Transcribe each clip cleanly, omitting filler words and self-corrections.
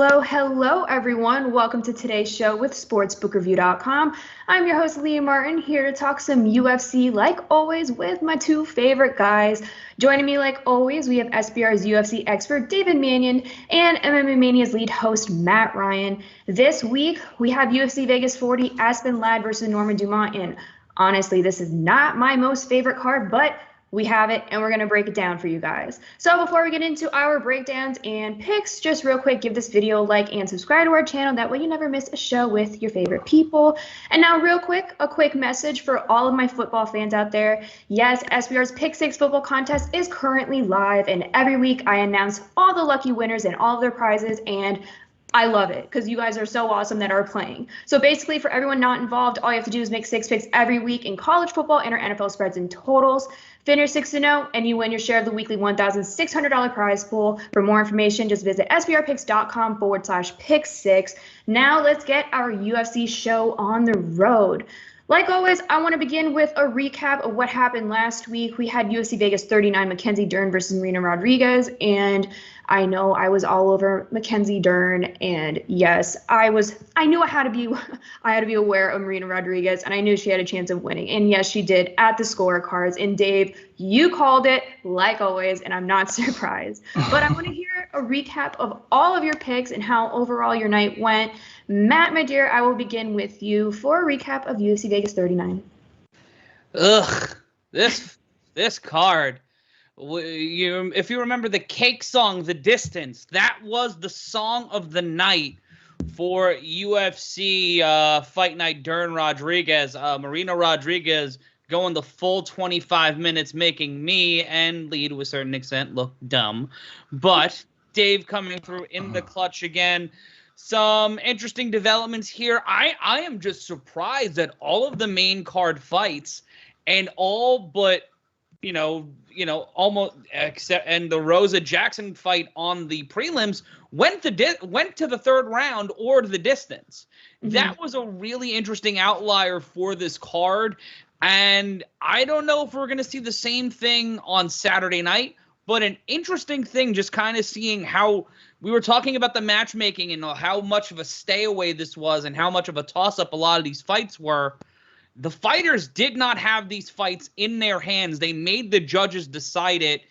Hello, everyone. Welcome to today's show with SportsBookReview.com. I'm your host, Leah Martin, here to talk some UFC, like always, with my two favorite guys. Joining me, like always, we have SBR's UFC expert, David Manyun, and MMA Mania's lead host, Matt Ryan. This week, we have UFC Vegas 40, Aspen Ladd versus Norma Dumont, and honestly, this is not my most favorite card, but we have it, and we're going to break it down for you guys. So before we get into our breakdowns and picks, just real quick, give this video a like and subscribe to our channel. That way you never miss a show with your favorite people. And now real quick, a quick message for all of my football fans out there. Yes, SBR's Pick 6 football contest is currently live, and every week I announce all the lucky winners and all of their prizes, and I love it because you guys are so awesome that are playing. So basically, for everyone not involved, all you have to do is make 6 picks every week in college football and our NFL spreads and totals. Finish 6-0, and you win your share of the weekly $1,600 prize pool. For more information, just visit sbrpicks.com/pick6. Now let's get our UFC show on the road. Like always, I want to begin with a recap of what happened last week. We had UFC Vegas 39, Mackenzie Dern versus Marina Rodriguez, and I know I was all over Mackenzie Dern, and yes, I knew I had to be aware of Marina Rodriguez, and I knew she had a chance of winning. And yes, she did at the scorecards. And Dave, you called it like always, and I'm not surprised. But I want to hear a recap of all of your picks and how overall your night went. Matt, my dear, I will begin with you for a recap of UFC Vegas 39. This card. If you remember the Cake song, The Distance, that was the song of the night for UFC Fight Night Dern Rodriguez. Marina Rodriguez going the full 25 minutes, making me and Lee, to a certain extent, look dumb. But Dave coming through in the clutch again. Some interesting developments here. I am just surprised that all of the main card fights and all but almost except and the Rosa Jackson fight on the prelims went to the third round or to the distance. Mm-hmm. That was a really interesting outlier for this card, and I don't know if we're going to see the same thing on Saturday night, but an interesting thing just kind of seeing how we were talking about the matchmaking and how much of a stay away this was and how much of a toss-up a lot of these fights were. The fighters did not have these fights in their hands. They made the judges decide it,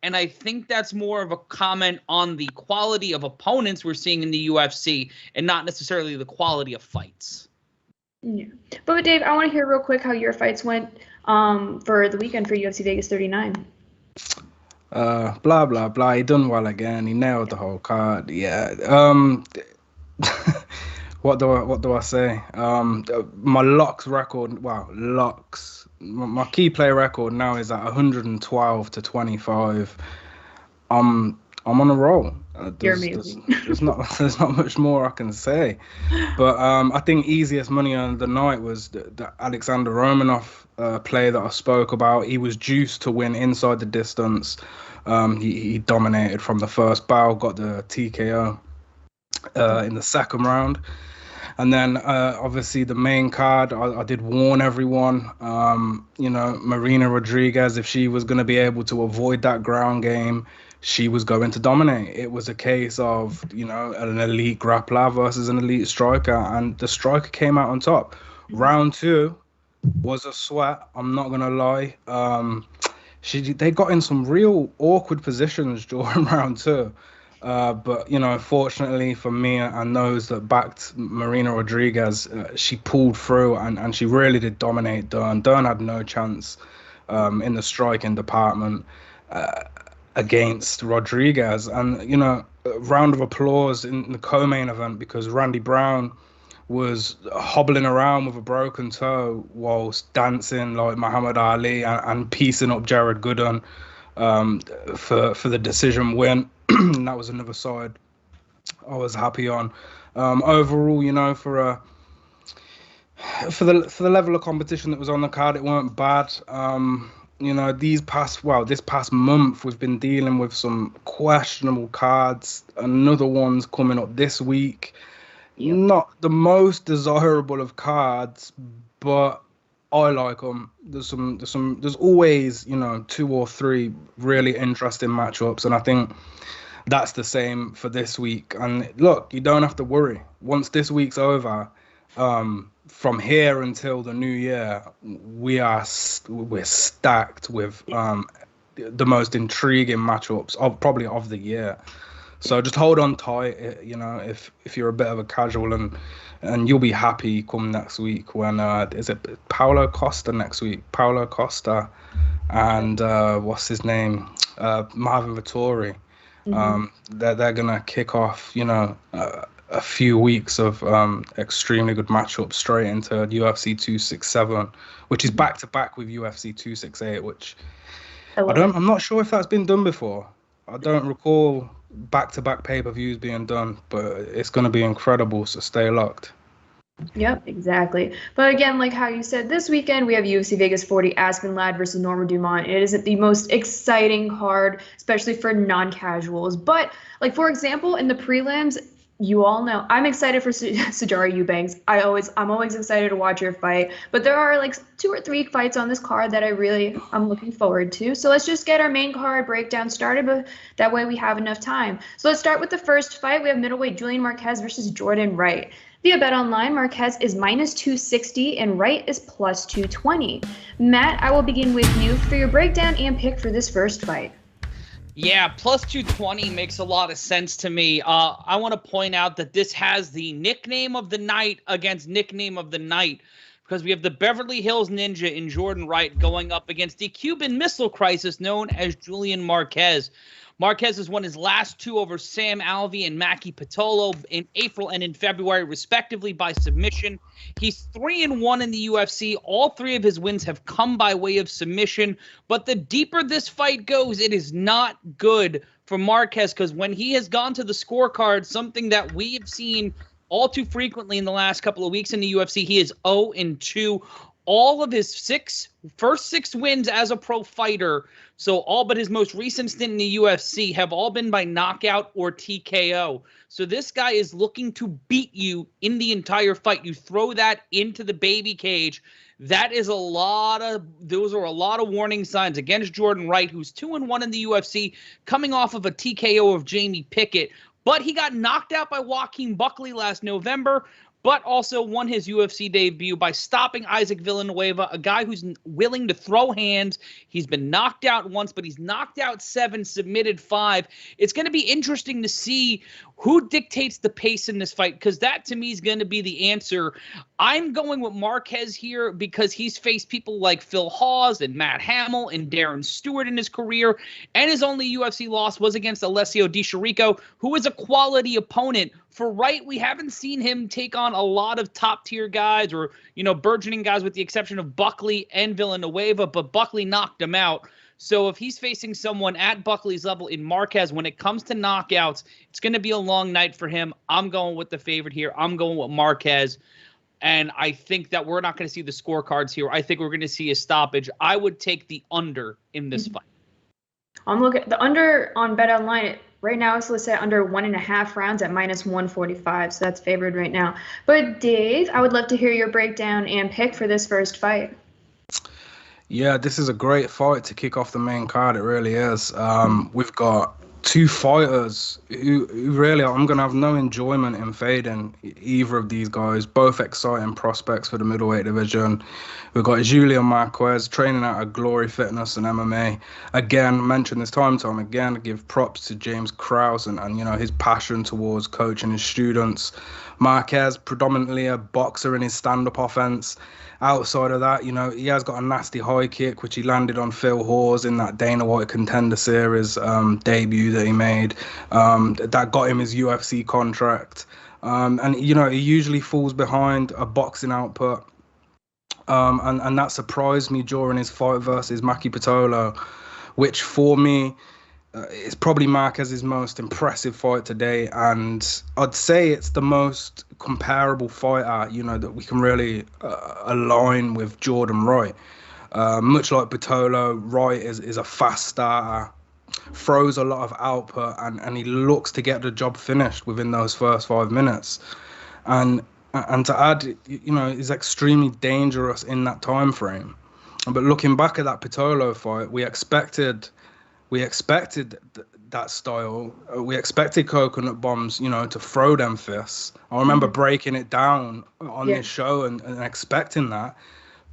and I think that's more of a comment on the quality of opponents we're seeing in the UFC and not necessarily the quality of fights. Yeah. But Dave, I want to hear real quick how your fights went for the weekend for UFC Vegas 39. Blah, blah, blah. He done well again. He nailed the whole card. Yeah. What do I say? My locks record. Wow, locks. My key play record now is at 112-25. I'm on a roll. You're amazing. There's not much more I can say. But I think easiest money on the night was the Alexander Romanov play that I spoke about. He was juiced to win inside the distance. He dominated from the first bout, got the TKO in the second round. And then, obviously, the main card, I did warn everyone, Marina Rodriguez, if she was going to be able to avoid that ground game, she was going to dominate. It was a case of, an elite grappler versus an elite striker, and the striker came out on top. Round 2 was a sweat, I'm not going to lie. They got in some real awkward positions during round 2. But, fortunately for me and those that backed Marina Rodriguez, she pulled through and she really did dominate Dern. Dern had no chance in the striking department against Rodriguez. And, a round of applause in the co-main event because Randy Brown was hobbling around with a broken toe whilst dancing like Muhammad Ali and piecing up Jared Gooden for the decision win. That was another side I was happy on. Overall, for the level of competition that was on the card, it weren't bad. This past month we've been dealing with some questionable cards. Another one's coming up this week. Yep. Not the most desirable of cards, but I like them. There's always 2 or 3 really interesting matchups, and I think that's the same for this week. And look, you don't have to worry. Once this week's over, from here until the new year, we're stacked with the most intriguing matchups probably of the year. So just hold on tight, you know, if you're a bit of a casual, and you'll be happy come next week when is it Paulo Costa next week? Paulo Costa and what's his name? Marvin Vettori. They're gonna kick off, you know, a few weeks of extremely good matchups straight into UFC 267, which is back to back with UFC 268, which I'm not sure if that's been done before. I don't recall back-to-back pay-per-views being done, but it's going to be incredible, so stay locked. Yep, exactly. But again, like how you said, this weekend we have UFC Vegas 40, Aspen Ladd versus Norma Dumont. It isn't the most exciting card, especially for non-casuals. But, like, for example, in the prelims, you all know I'm excited for Sijara Eubanks. I'm always excited to watch her fight. But there are like 2 or 3 fights on this card that I'm looking forward to. So let's just get our main card breakdown started, but that way we have enough time. So let's start with the first fight. We have middleweight Julian Marquez versus Jordan Wright. Via BetOnline, Marquez is -260 and Wright is +220. Matt, I will begin with you for your breakdown and pick for this first fight. Yeah, +220 makes a lot of sense to me. I want to point out that this has the nickname of the night against nickname of the night, because we have the Beverly Hills Ninja in Jordan Wright going up against the Cuban Missile Crisis known as Julian Marquez. Marquez has won his last 2 over Sam Alvey and Maki Pitolo in April and in February, respectively, by submission. He's 3-1 in the UFC. All 3 of his wins have come by way of submission. But the deeper this fight goes, it is not good for Marquez, because when he has gone to the scorecard, something that we have seen all too frequently in the last couple of weeks in the UFC, he is 0-2. All of his first 6 wins as a pro fighter, so all but his most recent stint in the UFC, have all been by knockout or TKO. So this guy is looking to beat you in the entire fight. You throw that into the baby cage. Those are a lot of warning signs against Jordan Wright, who's 2-1 in the UFC, coming off of a TKO of Jamie Pickett. But he got knocked out by Joaquin Buckley last November, but also won his UFC debut by stopping Isaac Villanueva, a guy who's willing to throw hands. He's been knocked out once, but he's knocked out 7, submitted 5. It's going to be interesting to see who dictates the pace in this fight, because that, to me, is going to be the answer. I'm going with Marquez here because he's faced people like Phil Hawes and Matt Hamill and Darren Stewart in his career, and his only UFC loss was against Alessio Di Chirico, who is a quality opponent. For Wright, we haven't seen him take on a lot of top-tier guys or, burgeoning guys, with the exception of Buckley and Villanueva, but Buckley knocked him out. So if he's facing someone at Buckley's level in Marquez, when it comes to knockouts, it's going to be a long night for him. I'm going with the favorite here. I'm going with Marquez. And I think that we're not going to see the scorecards here. I think we're going to see a stoppage. I would take the under in this fight. I'm looking at the under on BetOnline. Right now it's listed at under 1.5 rounds at -145, so that's favored right now. But Dave, I would love to hear your breakdown and pick for this first fight. Yeah, this is a great fight to kick off the main card. It really is. We've got 2 fighters who really, I'm going to have no enjoyment in fading either of these guys. Both exciting prospects for the middleweight division. We've got Julian Marquez training out of Glory Fitness and MMA. Again, mention this time again, give props to James Krause and his passion towards coaching his students. Marquez, predominantly a boxer in his stand-up offense. Outside of that, he has got a nasty high kick, which he landed on Phil Hawes in that Dana White Contender Series debut that he made. That got him his UFC contract. And he usually falls behind a boxing output. And that surprised me during his fight versus Maki Pitolo, which for me, it's probably Marquez's most impressive fight today, and I'd say it's the most comparable fighter, that we can really align with Jordan Wright. Much like Pitolo, Wright is a fast starter, throws a lot of output, and he looks to get the job finished within those first 5 minutes. And to add, he's extremely dangerous in that time frame. But looking back at that Pitolo fight, we expected that style. We expected Coconut Bombs, to throw them fists. I remember breaking it down on this show and expecting that.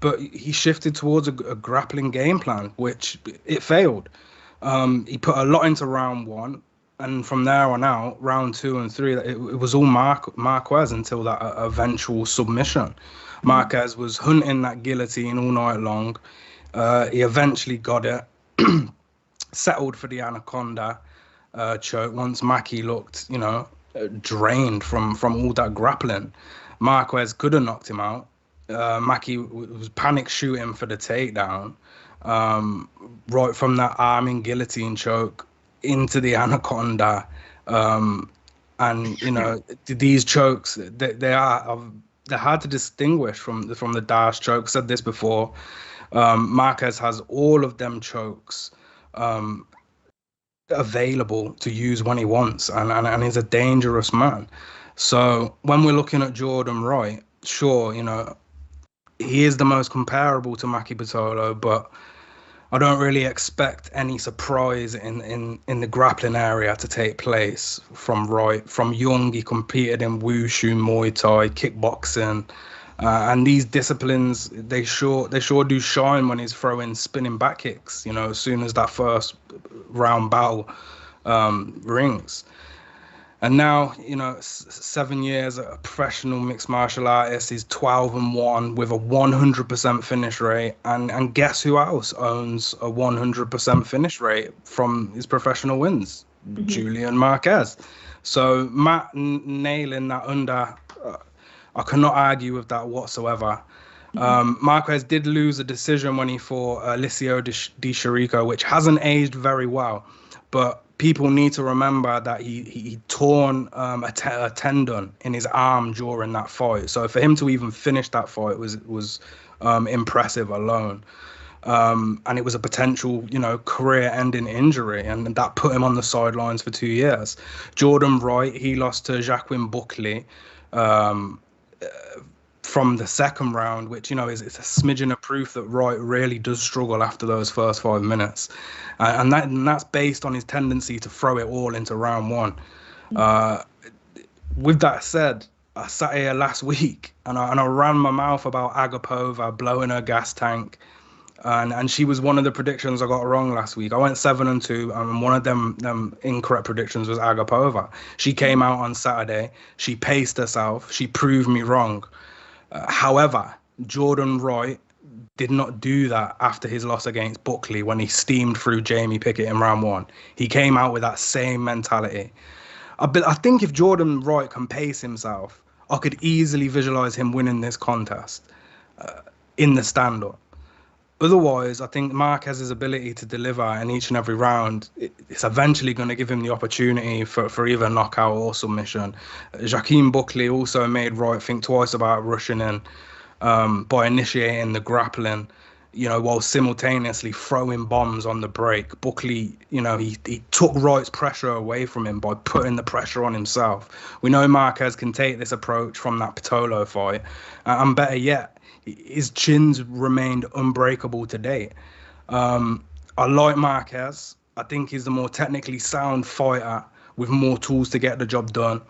But he shifted towards a grappling game plan, which it failed. He put a lot into round 1. And from there on out, round 2 and 3, it was all Marquez until that eventual submission. Marquez was hunting that guillotine all night long. He eventually got it, settled for the Anaconda choke once Mackie looked, drained from all that grappling. Marquez could have knocked him out. Mackie was panic shooting for the takedown, right from that arming guillotine choke into the Anaconda. And, these chokes, they're hard to distinguish from the dash choke. Said this before. Marquez has all of them chokes available to use when he wants, and he's a dangerous man. So when we're looking at Jordan Wright, sure, he is the most comparable to Maki Pitolo, but I don't really expect any surprise in the grappling area to take place from Wright. From young, he competed in wushu, Muay Thai, kickboxing, and these disciplines they sure do shine when he's throwing spinning back kicks. As soon as that first round bell rings. And now, 7 years a professional mixed martial artist. He's 12-1 with a 100% finish rate. And guess who else owns a 100% finish rate from his professional wins? Julian Marquez. So Matt nailing that under, I cannot argue with that whatsoever. Marquez did lose a decision when he fought Licio Di Chirico, which hasn't aged very well. But people need to remember that he torn a tendon in his arm during that fight. So for him to even finish that fight was impressive alone. And it was a potential, career-ending injury, and that put him on the sidelines for 2 years. Jordan Wright, he lost to Jacqueline Buckley from the second round, which, it's a smidgen of proof that Wright really does struggle after those first 5 minutes. And that's based on his tendency to throw it all into round 1. With that said, I sat here last week and I ran my mouth about Agapova blowing her gas tank. And she was one of the predictions I got wrong last week. I went 7-2, and one of them incorrect predictions was Agapova. She came out on Saturday. She paced herself. She proved me wrong. However, Jordan Wright did not do that after his loss against Buckley when he steamed through Jamie Pickett in round 1. He came out with that same mentality. I think if Jordan Wright can pace himself, I could easily visualize him winning this contest in the stand-up. Otherwise, I think Marquez's ability to deliver in each and every round, it's eventually going to give him the opportunity for either knockout or submission. Joaquin Buckley also made Wright think twice about rushing in by initiating the grappling, while simultaneously throwing bombs on the break. Buckley, he took Wright's pressure away from him by putting the pressure on himself. We know Marquez can take this approach from that Pitolo fight, and better yet, his chin's remained unbreakable to date. I like Marquez. I think he's the more technically sound fighter with more tools to get the job done.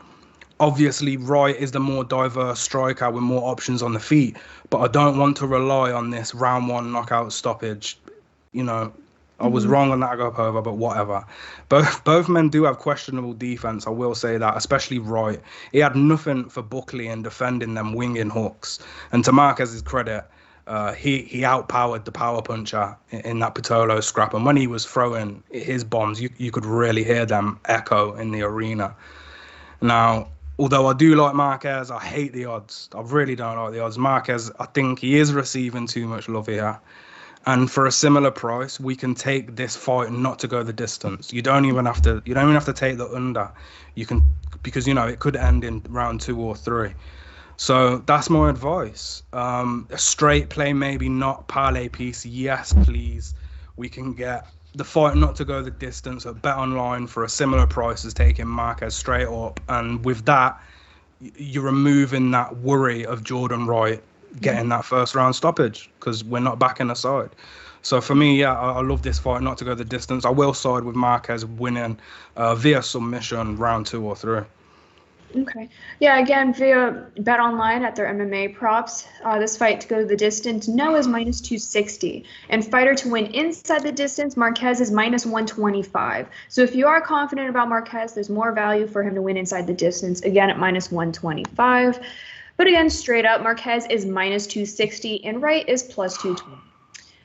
Obviously, Wright is the more diverse striker with more options on the feet, but I don't want to rely on this round 1 knockout stoppage. I was wrong on that Agapova, but whatever. Both men do have questionable defense, I will say that, especially Wright. He had nothing for Buckley in defending them winging hooks. And to Marquez's credit, he outpowered the power puncher in that Pitolo scrap. And when he was throwing his bombs, you could really hear them echo in the arena. Now, although I do like Marquez, I hate the odds. I really don't like the odds. Marquez, I think he is receiving too much love here. And for a similar price, we can take this fight not to go the distance. You don't even have to take the under. You can, because it could end in round 2 or 3. So that's my advice. A straight play, maybe not. Parlay piece, yes, please. We can get the fight not to go the distance at Bet Online for a similar price as taking Marquez straight up. And with that, you're removing that worry of Jordan Wright getting that first round stoppage, because we're not backing aside. So for me, yeah, I love this fight not to go the distance. I will side with Marquez winning via submission round 2 or 3. Okay. Yeah, again, via Bet Online at their MMA props, this fight to go the distance, no is minus 260. And fighter to win inside the distance, Marquez is minus 125. So if you are confident about Marquez, there's more value for him to win inside the distance, again at minus 125. But again, straight up, Marquez is minus 260 and Wright is plus 220.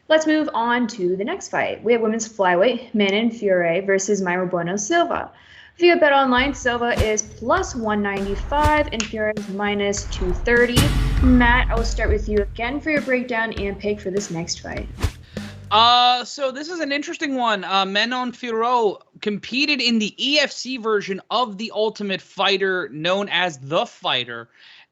Let's move on to the next fight. We have women's flyweight, Manon Fiorot versus Mayra Bueno Silva. Via Bet Online, Silva is plus 195 and Fiorot is minus 230. Matt, I will start with you again for your breakdown and pick for this next fight. So this is an interesting one. Manon Fiorot competed in the EFC version of The Ultimate Fighter, known as The Fighter.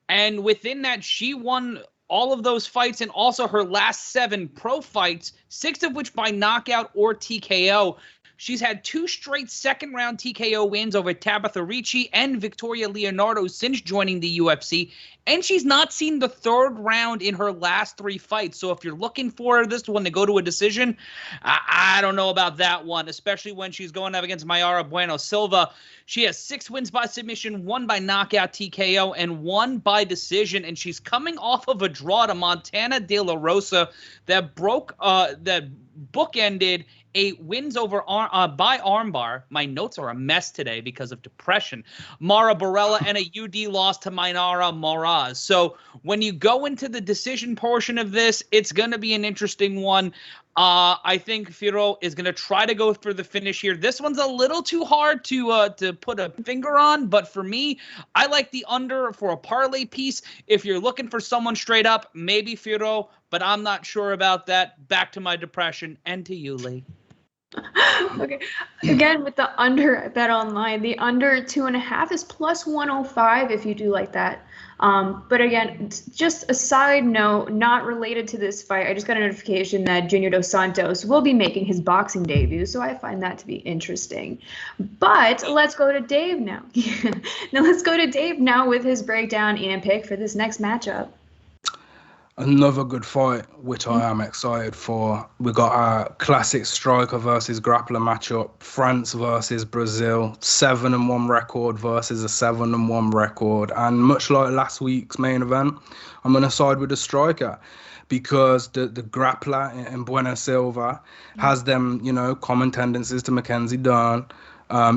And within that, she won all of those fights and also her last 7 pro fights, 6 of which by knockout or TKO. She's had 2 straight second-round TKO wins over Tabitha Ricci and Victoria Leonardo since joining the UFC, and she's not seen the 3rd round in her last 3 fights. So if you're looking for this one to go to a decision, I don't know about that one, especially when she's going up against Mayra Bueno Silva. She has 6 wins by submission, 1 by knockout TKO, and 1 by decision, and she's coming off of a draw to Montana De La Rosa that bookended a wins over by armbar. My notes are a mess today because of depression. Mara Barella and a UD loss to Mainara Moraz. So when you go into the decision portion of this, it's going to be an interesting one. I think Fiorot is going to try to go for the finish here. This one's a little too hard to put a finger on, but for me, I like the under for a parlay piece. If you're looking for someone straight up, maybe Fiorot, but I'm not sure about that. Back to my depression and to you, Lee. Okay. Again, with the under at Bet Online, the under 2.5 is plus 105 if you do like that. But again, just a side note, not related to this fight, I just got a notification that Junior Dos Santos will be making his boxing debut, so I find that to be interesting. But let's go to Dave now. Now let's go to Dave now with his breakdown and pick for this next matchup. Another good fight, which I am excited for. We got our classic striker versus grappler matchup. France versus Brazil. 7-1 record versus a 7-1 record. And much like last week's main event, I'm going to side with the striker because the grappler in Bueno Silva has them, common tendencies to Mackenzie Dern.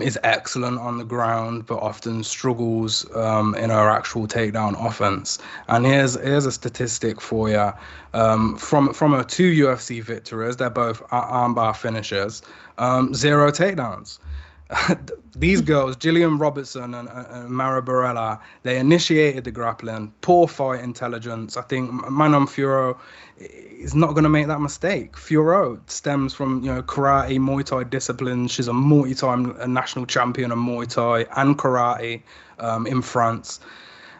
Is excellent on the ground, but often struggles in her actual takedown offense. And here's a statistic for you. From her 2 UFC victories, they're both armbar finishers, 0 takedowns. These girls, Gillian Robertson and Mara Barella, they initiated the grappling. Poor fight intelligence. I think Manon Fiorot is not going to make that mistake. Fiorot stems from karate, Muay Thai disciplines. She's a multi-time national champion of Muay Thai and karate in France.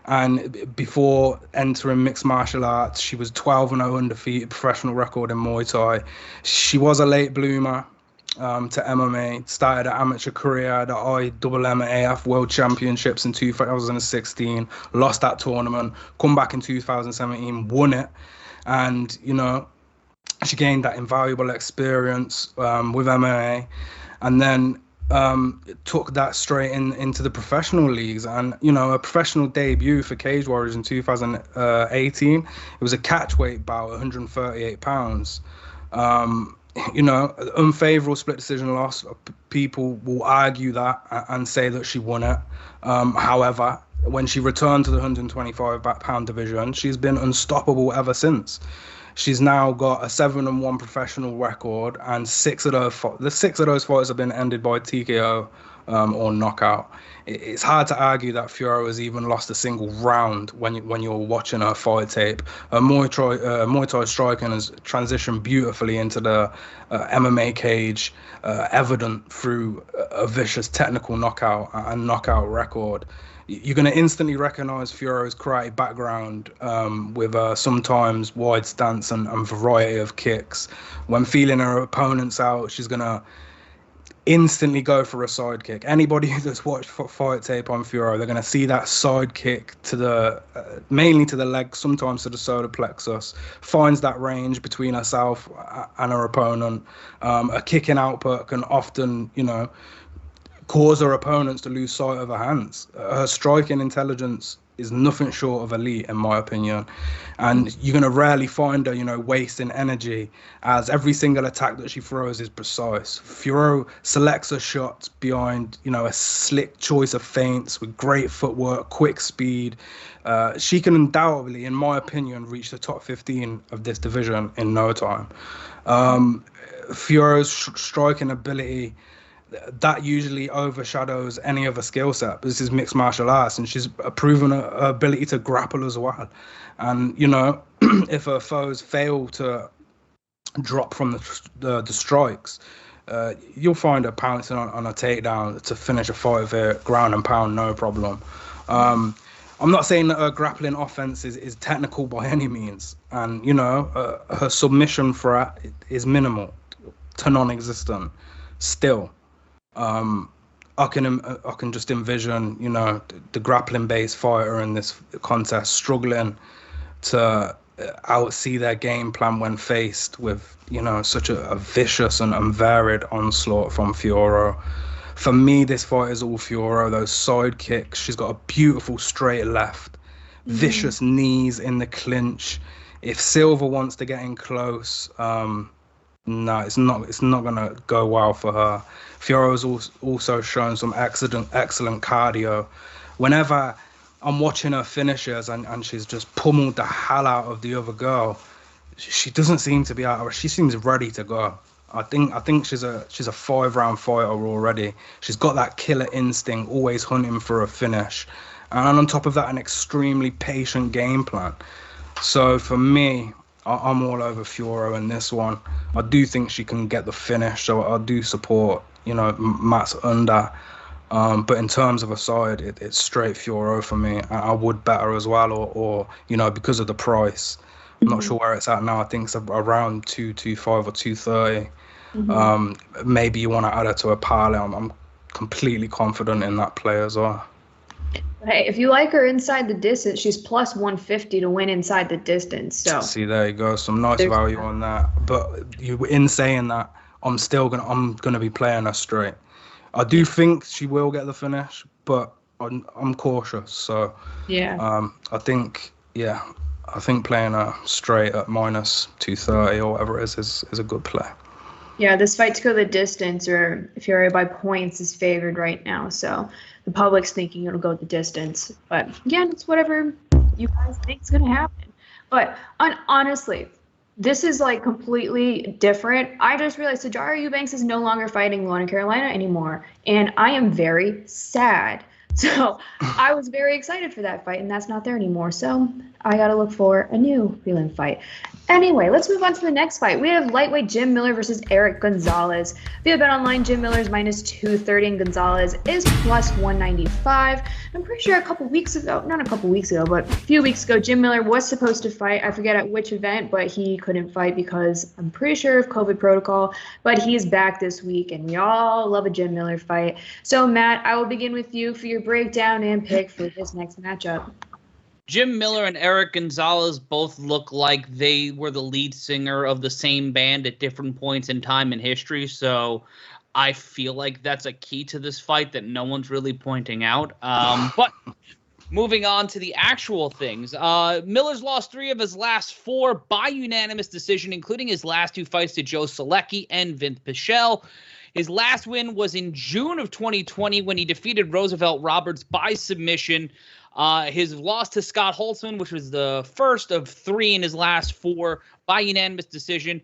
And before entering mixed martial arts, she was 12-0 undefeated professional record in Muay Thai. She was a late bloomer to MMA, started an amateur career at the IAAF World Championships in 2016, lost that tournament, come back in 2017, won it, and she gained that invaluable experience with MMA, and then took that straight into the professional leagues. And a professional debut for Cage Warriors in 2018, it was a catchweight bout, 138 pounds. Unfavorable split decision loss. People will argue that and say that she won it. However, when she returned to the 125-pound division, she's been unstoppable ever since. She's now got a 7-1 professional record, and 6 of those fights have been ended by TKO or knockout. It's hard to argue that Fiorot has even lost a single round when you're watching her fight tape. Her Muay Thai striking has transitioned beautifully into the MMA cage, evident through a vicious technical knockout and knockout record. You're going to instantly recognize Fiorot's karate background with sometimes wide stance and variety of kicks. When feeling her opponents out, she's going to instantly go for a side kick. Anybody that's watched fight tape on Fiorot, they're going to see that side kick to the mainly to the leg, sometimes to the solar plexus, finds that range between herself and her opponent. A kicking output can often, cause her opponents to lose sight of her hands. Her striking intelligence is nothing short of elite, in my opinion. And you're going to rarely find her, wasting energy, as every single attack that she throws is precise. Fiorot selects her shots behind, a slick choice of feints with great footwork, quick speed. She can undoubtedly, in my opinion, reach the top 15 of this division in no time. Fiorot's striking ability, that usually overshadows any other skill set. This is mixed martial arts, and she's proven her ability to grapple as well. And if her foes fail to drop from the strikes, you'll find her pouncing on a takedown to finish a fight via ground and pound, no problem. I'm not saying that her grappling offense is technical by any means, and her submission threat is minimal to non-existent still. I can just envision, the grappling-based fighter in this contest struggling to outsee their game plan when faced with, such a vicious and varied onslaught from Fiorot. For me, this fight is all Fiorot. Those side kicks, she's got a beautiful straight left, vicious knees in the clinch. If Silva wants to get in close, no, it's not gonna go well for her. Fiorot has also shown some excellent cardio. Whenever I'm watching her finishes and she's just pummeled the hell out of the other girl, she doesn't seem to be out of it. She seems ready to go. I think she's a 5-round fighter already. She's got that killer instinct, always hunting for a finish, and on top of that, an extremely patient game plan. So for me, I'm all over Fiorot in this one. I do think she can get the finish, so I do support, Matt's under. But in terms of a side, it's straight Fiorot for me. I would bet her as well, or because of the price. I'm not sure where it's at now. I think it's around 225 or 230. Maybe you want to add her to a parlay. I'm completely confident in that play as well. Hey, if you like her inside the distance, she's plus 150 to win inside the distance. So see, there you go, some nice value on that. But in saying that, I'm gonna be playing her straight. I do think she will get the finish, but I'm cautious. So yeah, I think playing her straight at minus 230 or whatever it is a good play. Yeah, this fight to go the distance, or if you're by points, is favored right now. So the public's thinking it'll go the distance. But again, it's whatever you guys think is going to happen. But honestly, this is like completely different. I just realized Sijara Eubanks is no longer fighting Luana Carolina anymore. And I am very sad. So I was very excited for that fight, and that's not there anymore. So I got to look for a new prelim fight. Anyway, let's move on to the next fight. We have lightweight Jim Miller versus Erick Gonzalez. Via Bet Online, Jim Miller is minus 230 and Gonzalez is plus 195. I'm pretty sure not a few weeks ago, Jim Miller was supposed to fight. I forget at which event, but he couldn't fight because I'm pretty sure of COVID protocol. But he's back this week, and we all love a Jim Miller fight. So, Matt, I will begin with you for your breakdown and pick for this next matchup. Jim Miller and Erick Gonzalez both look like they were the lead singer of the same band at different points in time in history, so I feel like that's a key to this fight that no one's really pointing out. But moving on to the actual things, Miller's lost 3 of his last 4 by unanimous decision, including his last 2 fights to Joe Solecki and Vince Pichel. His last win was in June of 2020 when he defeated Roosevelt Roberts by submission. His loss to Scott Holtzman, which was the first of 3 in his last 4 by unanimous decision,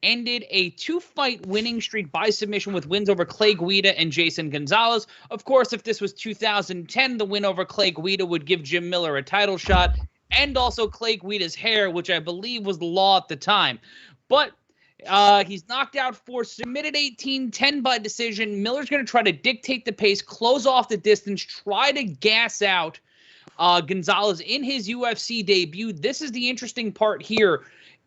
ended a 2-fight winning streak by submission with wins over Clay Guida and Jason Gonzalez. Of course, if this was 2010, the win over Clay Guida would give Jim Miller a title shot, and also Clay Guida's hair, which I believe was the law at the time. But he's knocked out 4, submitted 18, 10 by decision. Miller's going to try to dictate the pace, close off the distance, try to gas out Gonzalez in his UFC debut. This is the interesting part here.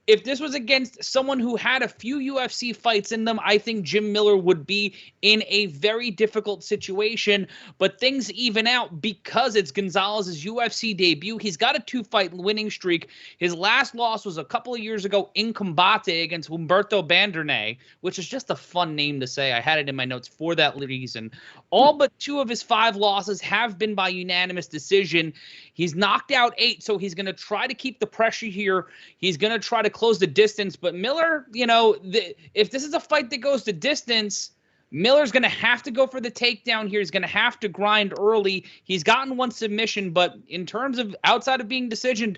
If this was against someone who had a few UFC fights in them, I think Jim Miller would be in a very difficult situation. But things even out because it's Gonzalez's UFC debut. He's got a 2-fight winning streak. His last loss was a couple of years ago in Combate against Humberto Bandernay, which is just a fun name to say. I had it in my notes for that reason. All but 2 of his 5 losses have been by unanimous decision. He's knocked out 8, so he's going to try to keep the pressure here. He's going to try to close the distance. But Miller, if this is a fight that goes to distance, Miller's going to have to go for the takedown here. He's going to have to grind early. He's gotten 1 submission, but in terms of outside of being decisioned,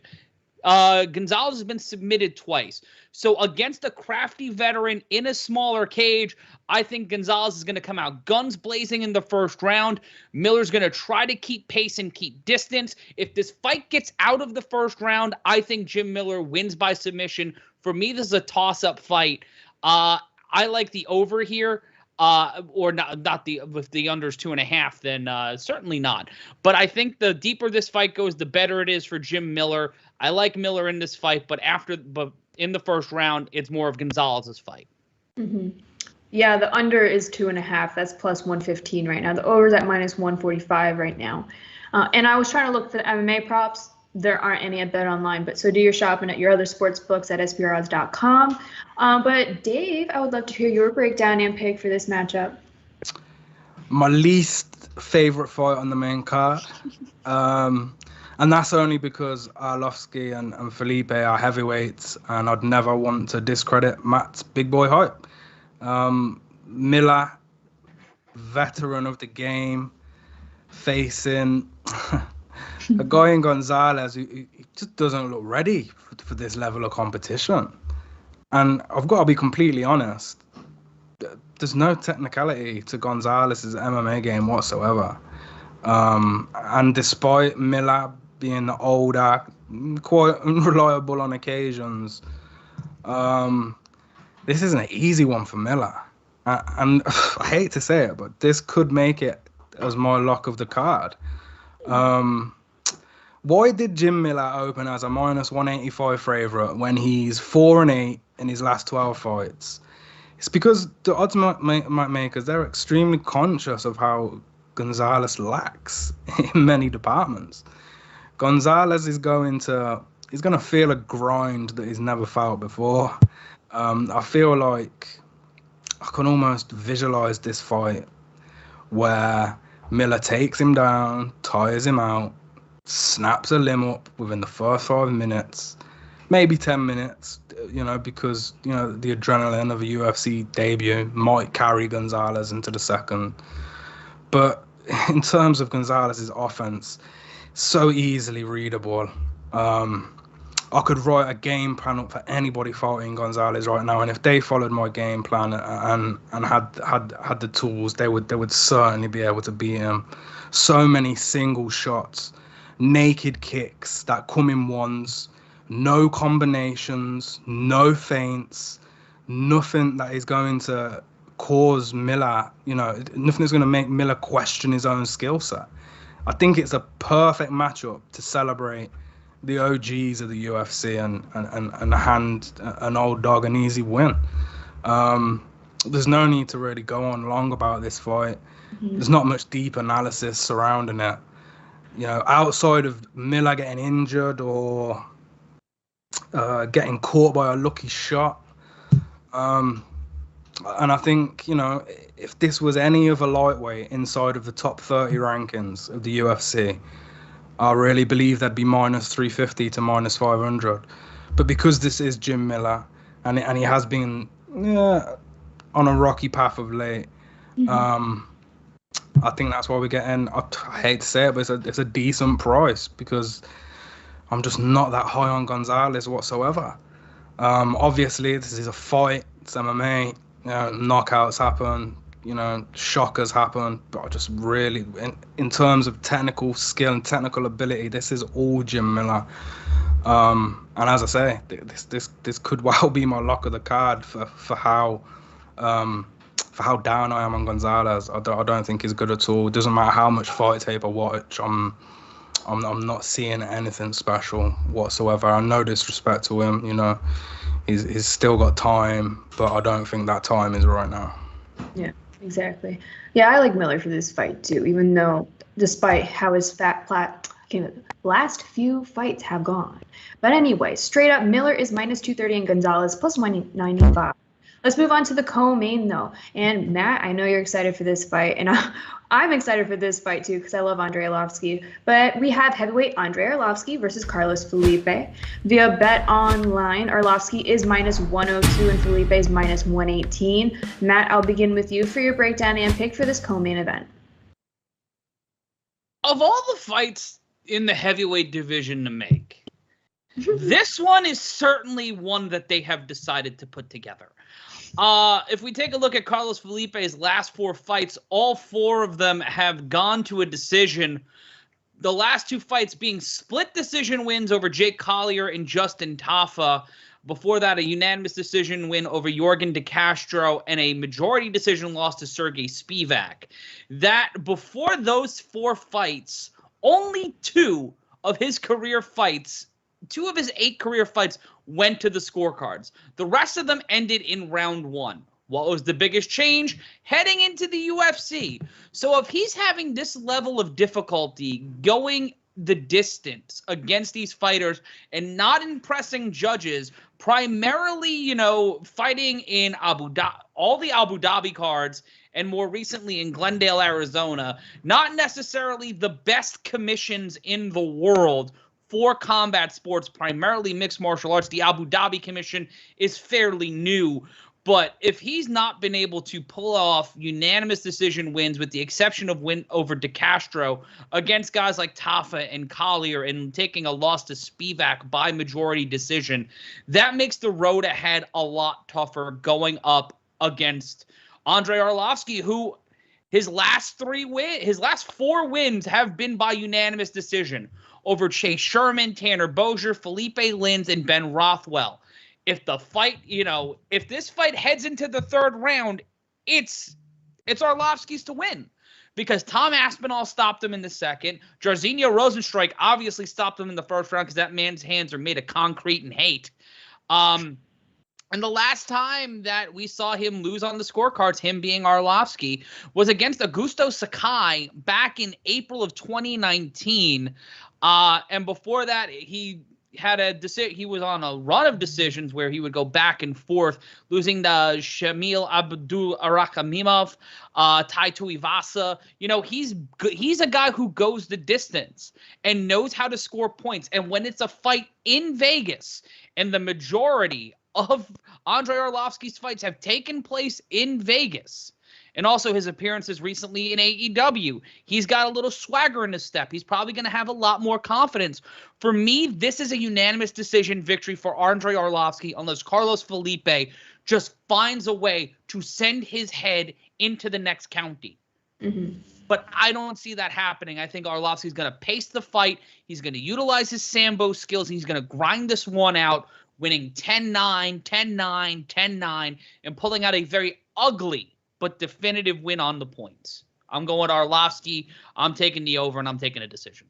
Gonzalez has been submitted twice. So against a crafty veteran in a smaller cage, I think Gonzalez is going to come out guns blazing in the first round. Miller's going to try to keep pace and keep distance. If this fight gets out of the first round, I think Jim Miller wins by submission. For me, this is a toss-up fight. I like the over here. Or not the with the unders 2.5, then certainly not. But I think the deeper this fight goes, the better it is for Jim Miller. I like Miller in this fight, but in the first round, it's more of Gonzalez's fight. Mm-hmm. Yeah, the under is 2.5. That's plus 115 right now. The over is at minus 145 right now. And I was trying to look for the MMA props. There aren't any at BetOnline, but so do your shopping at your other sports books at SBRodds.com. But Dave, I would love to hear your breakdown and pick for this matchup. My least favorite fight on the main card. And that's only because Arlovski and Felipe are heavyweights, and I'd never want to discredit Matt's big boy hype. Miller, veteran of the game, facing a guy in Gonzalez who just doesn't look ready for this level of competition. And I've got to be completely honest, there's no technicality to Gonzalez's MMA game whatsoever. And despite Miller being older, quite unreliable on occasions, this isn't an easy one for Miller. And I hate to say it, but this could make it as my lock of the card. Why did Jim Miller open as a minus 185 favorite when he's 4-8 in his last 12 fights? It's because the odds makers, they're extremely conscious of how Gonzalez lacks in many departments. Gonzalez is going to feel a grind that he's never felt before. I feel like I can almost visualize this fight where Miller takes him down, tires him out, snaps a limb up within the first 5 minutes, maybe 10 minutes, because, the adrenaline of a UFC debut might carry Gonzalez into the second. But in terms of Gonzalez's offense, so easily readable. I could write a game plan up for anybody fighting Gonzalez right now, and if they followed my game plan and had the tools, they would certainly be able to beat him. So many single shots, naked kicks that come in ones, no combinations, no feints, nothing that is going to cause Miller, nothing is going to make Miller question his own skill set. I think it's a perfect matchup to celebrate the OGs of the UFC and hand an old dog an easy win. There's no need to really go on long about this fight. Mm-hmm. There's not much deep analysis surrounding it. Outside of Miller getting injured or getting caught by a lucky shot. And I think, if this was any other lightweight inside of the top 30 rankings of the UFC, I really believe that'd be minus 350 to minus 500. But because this is Jim Miller, and he has been on a rocky path of late, mm-hmm. I think that's why we're getting, I hate to say it, but it's a decent price because I'm just not that high on Gonzalez whatsoever. Obviously, this is a fight, it's MMA, knockouts happen, shockers happen, but I just really, in terms of technical skill and technical ability, this is all Jim Miller. And as I say, this could well be my lock of the card for how down I am on Gonzalez. I don't think he's good at all. It doesn't matter how much fight tape I watch. I'm not seeing anything special whatsoever. No disrespect to him, he's still got time, but I don't think that time is right now. Yeah, exactly. Yeah, I like Miller for this fight too, even though despite how his last few fights have gone. But anyway, straight up, Miller is minus 230 and Gonzalez plus 195. Let's move on to the co-main though. And Matt, I know you're excited for this fight, and I'm excited for this fight too because I love Andrei Arlovski. But we have heavyweight Andrei Arlovski versus Carlos Felipe. Via Bet Online, Arlovski is minus 102 and Felipe is minus 118. Matt, I'll begin with you for your breakdown and pick for this co-main event. Of all the fights in the heavyweight division to make, this one is certainly one that they have decided to put together. If we take a look at Carlos Felipe's last 4 fights, all 4 of them have gone to a decision. The last 2 fights being split decision wins over Jake Collier and Justin Tafa. Before that, a unanimous decision win over Yorgan De Castro and a majority decision loss to Sergey Spivak. That before those 4 fights, only 2 of his 8 career fights went to the scorecards. The rest of them ended in round 1. What was the biggest change? Heading into the UFC. So if he's having this level of difficulty going the distance against these fighters and not impressing judges, primarily, fighting in all the Abu Dhabi cards, and more recently in Glendale, Arizona, not necessarily the best commissions in the world for combat sports, primarily mixed martial arts. The Abu Dhabi Commission is fairly new, but if he's not been able to pull off unanimous decision wins, with the exception of win over De Castro against guys like Tafa and Collier, and taking a loss to Spivak by majority decision, that makes the road ahead a lot tougher going up against Andrei Arlovski, who his last 4 wins have been by unanimous decision over Chase Sherman, Tanner Bozier, Felipe Lins, and Ben Rothwell. If the fight, if this fight heads into the 3rd round, it's Arlovski's to win, because Tom Aspinall stopped him in the 2nd. Jairzinho Rosenstrike obviously stopped him in the 1st round because that man's hands are made of concrete and hate. And the last time that we saw him lose on the scorecards, him being Arlovski, was against Augusto Sakai back in April of 2019. And before that, he was on a run of decisions where he would go back and forth, losing to Shamil Abdul Arakamimov, Tai Tuivasa. He's a guy who goes the distance and knows how to score points. And when it's a fight in Vegas, and the majority of Andrei Arlovski's fights have taken place in Vegas, and also his appearances recently in AEW, he's got a little swagger in his step. He's probably going to have a lot more confidence. For me, this is a unanimous decision victory for Andrei Arlovski, unless Carlos Felipe just finds a way to send his head into the next county. Mm-hmm. But I don't see that happening. I think Arlovski's going to pace the fight. He's going to utilize his Sambo skills. He's going to grind this one out, winning 10-9, 10-9, 10-9, and pulling out a very ugly but definitive win on the points. I'm going Arlovski. I'm taking the over, and I'm taking a decision.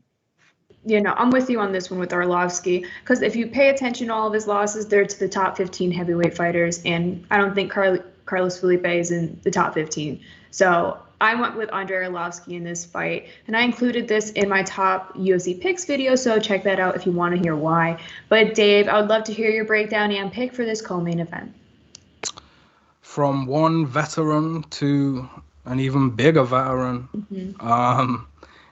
I'm with you on this one with Arlovski, because if you pay attention to all of his losses, they're to the top 15 heavyweight fighters, and I don't think Carlos Felipe is in the top 15. So I went with Andrei Arlovski in this fight, and I included this in my top UFC picks video, so check that out if you want to hear why. But Dave, I would love to hear your breakdown and pick for this co-main event. From one veteran to an even bigger veteran. Mm-hmm.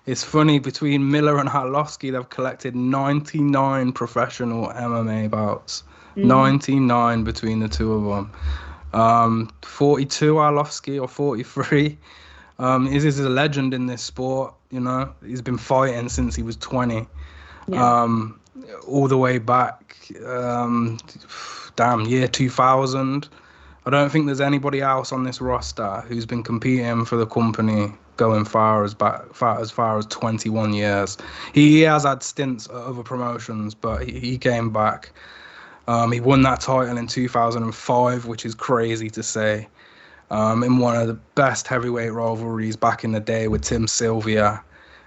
It's funny, between Miller and Arlovski, they've collected 99 professional MMA bouts. Mm-hmm. 99 between the two of them. 42 Arlovski, or 43. He's a legend in this sport. He's been fighting since he was 20. Yeah. All the way back, year 2000. I don't think there's anybody else on this roster who's been competing for the company going far as far as 21 years. He has had stints at other promotions, but he came back. He won that title in 2005, which is crazy to say. In one of the best heavyweight rivalries back in the day with Tim Sylvia.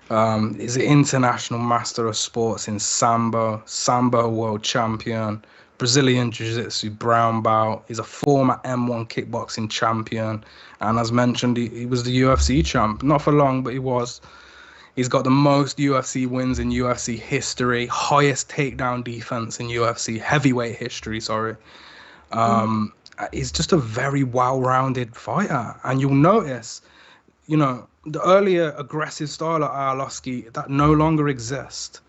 He's an international master of sports in Sambo world champion, Brazilian Jiu-Jitsu brown belt. He's a former M1 kickboxing champion. And as mentioned, he was the UFC champ. Not for long, but he was. He's got the most UFC wins in UFC history, highest takedown defense in UFC heavyweight history, He's just a very well-rounded fighter. And you'll notice, the earlier aggressive style of Arlovski, that no longer exists.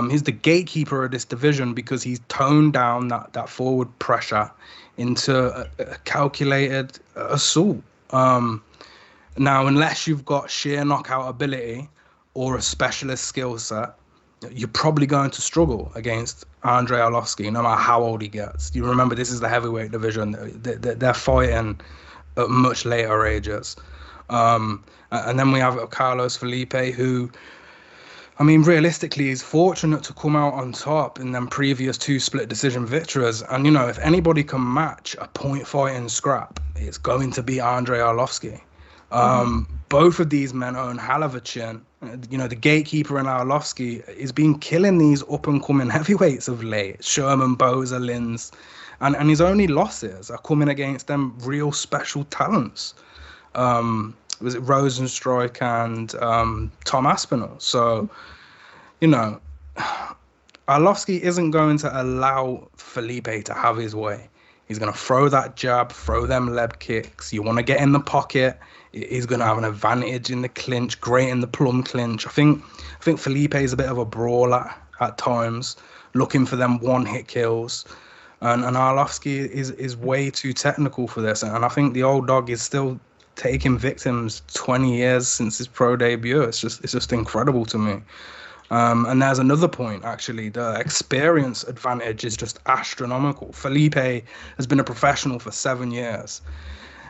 He's the gatekeeper of this division because he's toned down that forward pressure into a calculated assault. Now, unless you've got sheer knockout ability or a specialist skill set, you're probably going to struggle against Andrei Arlovski, no matter how old he gets. You remember, this is the heavyweight division. They're fighting at much later ages. And then we have Carlos Felipe, who, realistically, is fortunate to come out on top in them previous 2 split decision victories. And, if anybody can match a point fighting scrap, it's going to be Andrei Arlovski. Both of these men own hell of a chin. The gatekeeper in Arlovski has been killing these up-and-coming heavyweights of late. Sherman, Boza, Lins. And his only losses are coming against them real special talents. Was it Rosenstrike and Tom Aspinall? So, Arlovski isn't going to allow Felipe to have his way. He's going to throw that jab, throw them leg kicks. You want to get in the pocket. He's going to have an advantage in the clinch, great in the plum clinch. I think Felipe is a bit of a brawler at times, looking for them one-hit kills. And Arlovski is way too technical for this. And I think the old dog is still taking victims 20 years since his pro debut. It's just incredible to me. And there's another point, actually. The experience advantage is just astronomical. Felipe has been a professional for 7 years.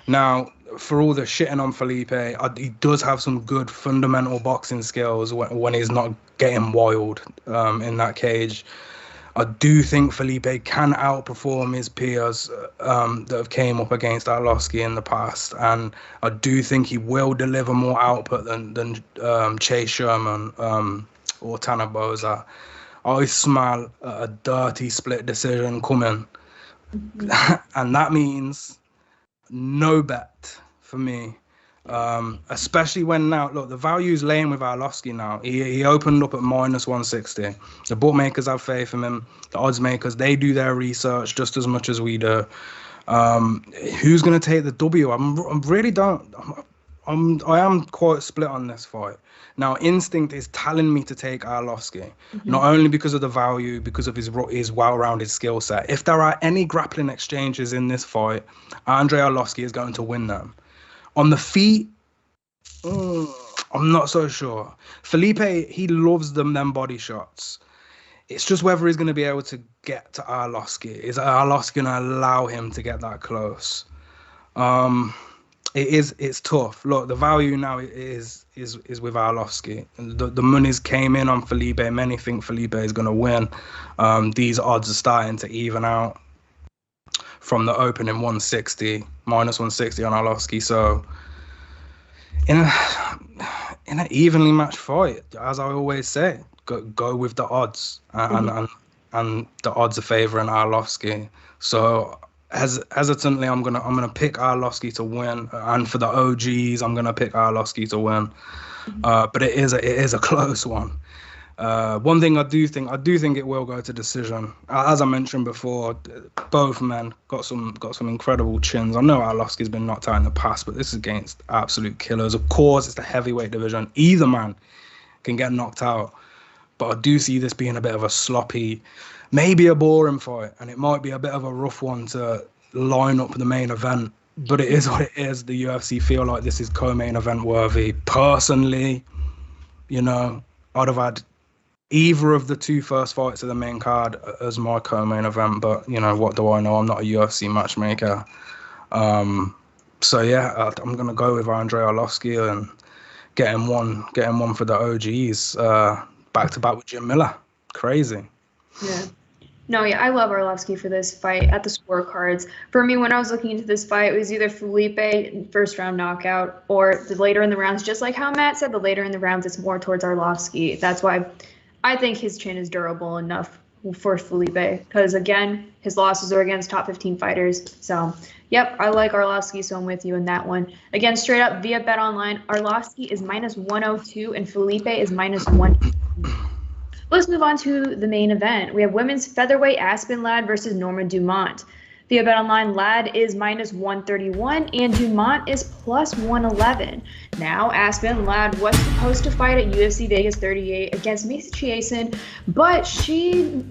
Now, for all the shitting on Felipe, he does have some good fundamental boxing skills when he's not getting wild in that cage. I do think Felipe can outperform his peers that have came up against Arlovski in the past, and I do think he will deliver more output than Chase Sherman or Tanner Boza. I smell a dirty split decision coming, and that means no bet for me. Especially when now, look, the value's laying with Arlovski now. He opened up at -160. The bookmakers have faith in him. The odds makers, they do their research just as much as we do. Who's going to take the W? I am quite split on this fight. Now, instinct is telling me to take Arlovski, not only because of the value, because of his well-rounded skill set. If there are any grappling exchanges in this fight, Andrei Arlovski is going to win them. On the feet, I'm not so sure. Felipe, he loves them body shots. It's just whether he's going to be able to get to Arlovski. Is Arlovski going to allow him to get that close? It's tough. Look, the value now is with Arlovski. The monies came in on Felipe. Many think Felipe is going to win. These odds are starting to even out from the opening -160 on Arlovski. So in an evenly matched fight, as I always say, go with the odds, and the odds are favoring Arlovski. So hesitantly, I'm gonna pick Arlovski to win, and for the OGs, I'm gonna pick Arlovski to win. But it is a close one. One thing I do think it will go to decision. As I mentioned before, both men got some incredible chins. I know Arlovski's been knocked out in the past, but this is against absolute killers. Of course, it's the heavyweight division. Either man can get knocked out, but I do see this being a bit of a sloppy, maybe a boring fight, and it might be a bit of a rough one to line up the main event. But it is what it is. The UFC feel like this is co-main event worthy. Personally, I'd have had either of the 2 first fights of the main card as my co-main event, but what do I know? I'm not a UFC matchmaker. So yeah, I'm gonna go with Andrei Arlovski and getting one for the OGs, back to back with Jim Miller. Crazy. Yeah. No, yeah, I love Arlovski for this fight at the scorecards. For me, when I was looking into this fight, it was either Felipe first round knockout or the later in the rounds, just like how Matt said, the later in the rounds, it's more towards Arlovski. That's why I think his chin is durable enough for Felipe, because again, his losses are against top 15 fighters. So, yep, I like Arlovski, so I'm with you in that one. Again, straight up via Bet Online, Arlovski is -102 and Felipe is -1. Let's move on to the main event. We have women's featherweight Aspen Ladd versus Norma Dumont. Via Bet Online, Ladd is -131 and Dumont is +111. Now, Aspen Ladd was supposed to fight at UFC Vegas 38 against Macy Chiasson, but she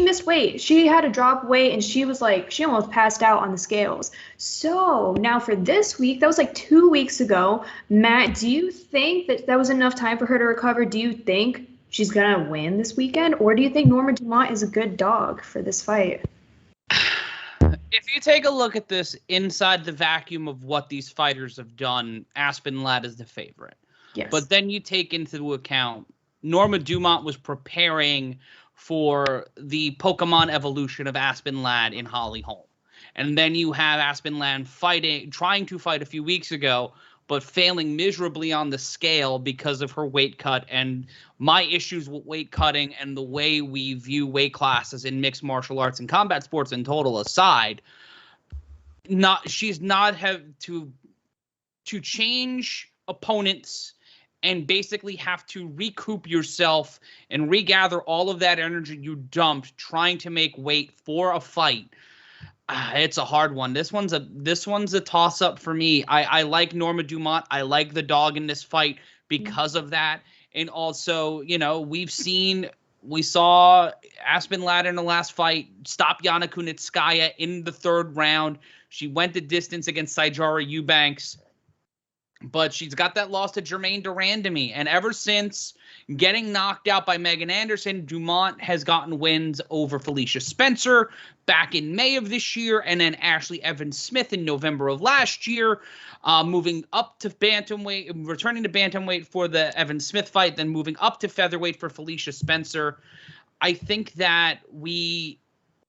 missed weight. She had to drop weight and she almost passed out on the scales. So now for this week, that was like 2 weeks ago. Matt, do you think that was enough time for her to recover? Do you think she's going to win this weekend? Or do you think Norma Dumont is a good dog for this fight? If you take a look at this inside the vacuum of what these fighters have done, Aspen Ladd is the favorite. Yes. But then you take into account Norma Dumont was preparing for the Pokemon evolution of Aspen Ladd in Holly Holm. And then you have Aspen Ladd trying to fight a few weeks ago, but failing miserably on the scale because of her weight cut. And my issues with weight cutting and the way we view weight classes in mixed martial arts and combat sports in total aside, she's not have to change opponents and basically have to recoup yourself and regather all of that energy you dumped trying to make weight for a fight. It's a hard one. This one's a toss-up for me. I like Norma Dumont. I like the dog in this fight because of that. And also, we saw Aspen Ladd in the last fight stop Yana Kunitskaya in the 3rd round. She went the distance against Sijara Eubanks. But she's got that loss to Jermaine Durandamy. And ever since getting knocked out by Megan Anderson, Dumont has gotten wins over Felicia Spencer back in May of this year, and then Ashley Evans Smith in November of last year, moving up to bantamweight, returning to bantamweight for the Evans Smith fight, then moving up to featherweight for Felicia Spencer. I think that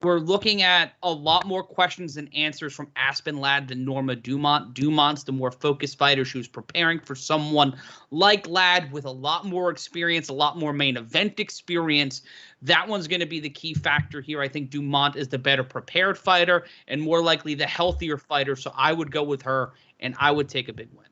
we're looking at a lot more questions and answers from Aspen Ladd than Norma Dumont. Dumont's the more focused fighter. She was preparing for someone like Ladd with a lot more experience, a lot more main event experience. That one's going to be the key factor here. I think Dumont is the better prepared fighter and more likely the healthier fighter. So I would go with her, and I would take a big win.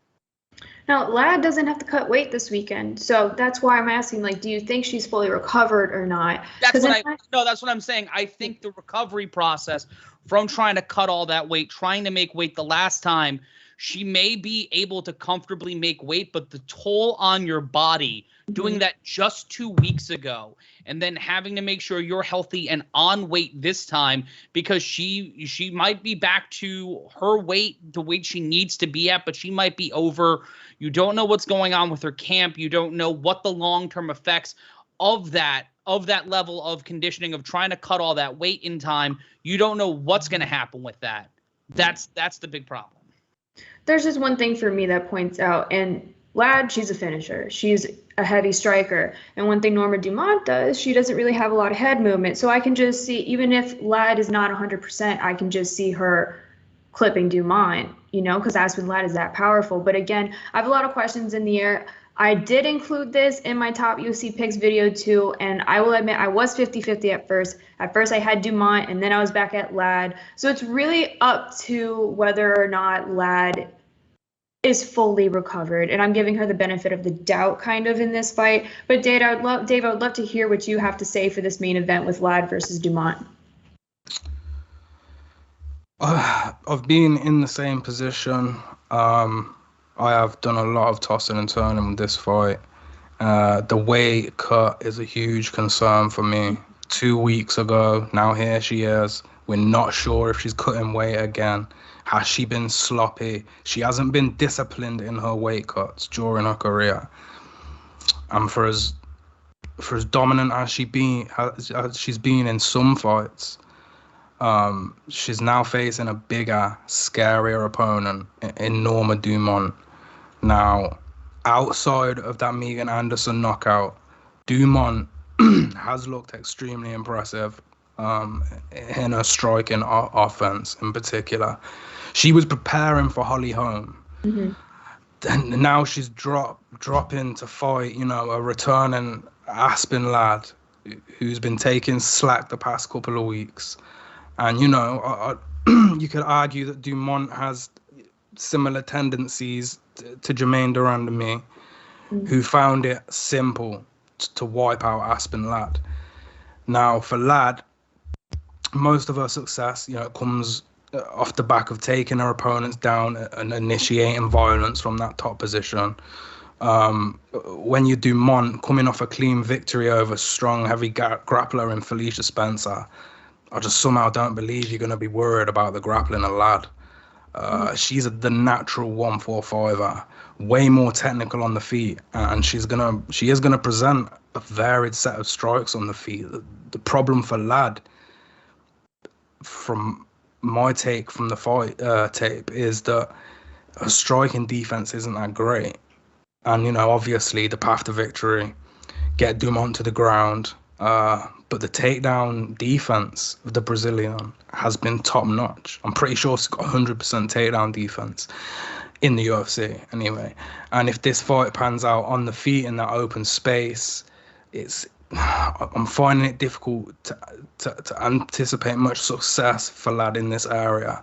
Now, Ladd doesn't have to cut weight this weekend, so that's why I'm asking, do you think she's fully recovered or not? That's what I'm saying. I think the recovery process from trying to cut all that weight, trying to make weight the last time, she may be able to comfortably make weight, but the toll on your body doing that just 2 weeks ago and then having to make sure you're healthy and on weight this time because she might be back to her weight, the weight she needs to be at, but she might be over. You don't know what's going on with her camp. You don't know what the long-term effects of that level of conditioning of trying to cut all that weight in time. You don't know what's going to happen with that. That's the big problem. There's just one thing for me that points out, and Ladd, she's a finisher. She's a heavy striker. And one thing Norma Dumont does, she doesn't really have a lot of head movement. So I can just see, even if Ladd is not 100%, I can just see her clipping Dumont, because Aspen Ladd is that powerful. But again, I have a lot of questions in the air. I did include this in my top UFC picks video too, and I will admit I was 50-50 at first. At first I had Dumont, and then I was back at Ladd. So it's really up to whether or not Ladd is fully recovered, and I'm giving her the benefit of the doubt kind of in this fight. But Dave, I would love to hear what you have to say for this main event with Ladd versus Dumont. I've been in the same position. I have done a lot of tossing and turning with this fight. The weight cut is a huge concern for me. 2 weeks ago, now here she is. We're not sure if she's cutting weight again. Has she been sloppy? She hasn't been disciplined in her weight cuts during her career. And for as dominant as she's been in some fights, she's now facing a bigger, scarier opponent in Norma Dumont. Now, outside of that Megan Anderson knockout, Dumont has looked extremely impressive in her striking offense in particular. She was preparing for Holly Holm. Mm-hmm. And now she's dropping to fight, a returning Aspen Ladd who's been taking slack the past couple of weeks. And, you could argue that Dumont has similar tendencies to Jermaine Durand and me, who found it simple to wipe out Aspen Ladd. Now, for Ladd, most of her success, comes off the back of taking her opponents down and initiating violence from that top position. When you Dumont coming off a clean victory over strong, heavy grappler in Felicia Spencer, I just somehow don't believe you're going to be worried about the grappling of Ladd. She's the natural 145er, way more technical on the feet, and she is gonna present a varied set of strikes on the feet. The problem for Ladd, from my take from the fight tape, is that her striking defense isn't that great. And obviously the path to victory, get Dumont to the ground. But the takedown defense of the Brazilian has been top notch. I'm pretty sure she's got 100% takedown defense in the UFC anyway. And if this fight pans out on the feet in that open space, I'm finding it difficult to anticipate much success for Ladd in this area.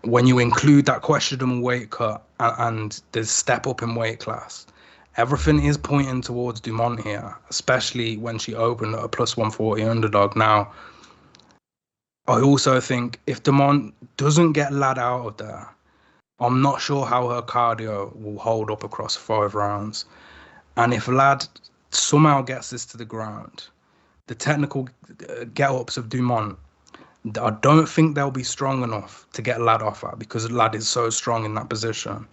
When you include that questionable weight cut and the step up in weight class, everything is pointing towards Dumont here, especially when she opened at a plus 140 underdog. Now, I also think if Dumont doesn't get Ladd out of there, I'm not sure how her cardio will hold up across 5 rounds. And if Ladd somehow gets this to the ground, the technical get-ups of Dumont, I don't think they'll be strong enough to get Ladd off her, because Ladd is so strong in that position.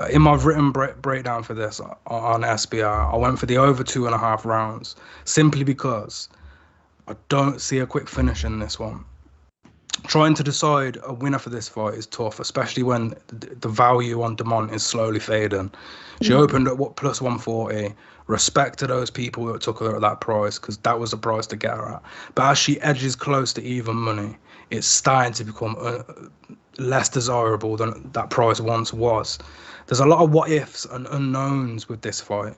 In my written breakdown for this on SBR, I went for the over 2.5 rounds, simply because I don't see a quick finish in this one. Trying to decide a winner for this fight is tough, especially when the value on Dumont is slowly fading. She opened at plus 140. Respect to those people that took her at that price, because that was the price to get her at. But as she edges close to even money, it's starting to become less desirable than that price once was. There's a lot of what ifs and unknowns with this fight,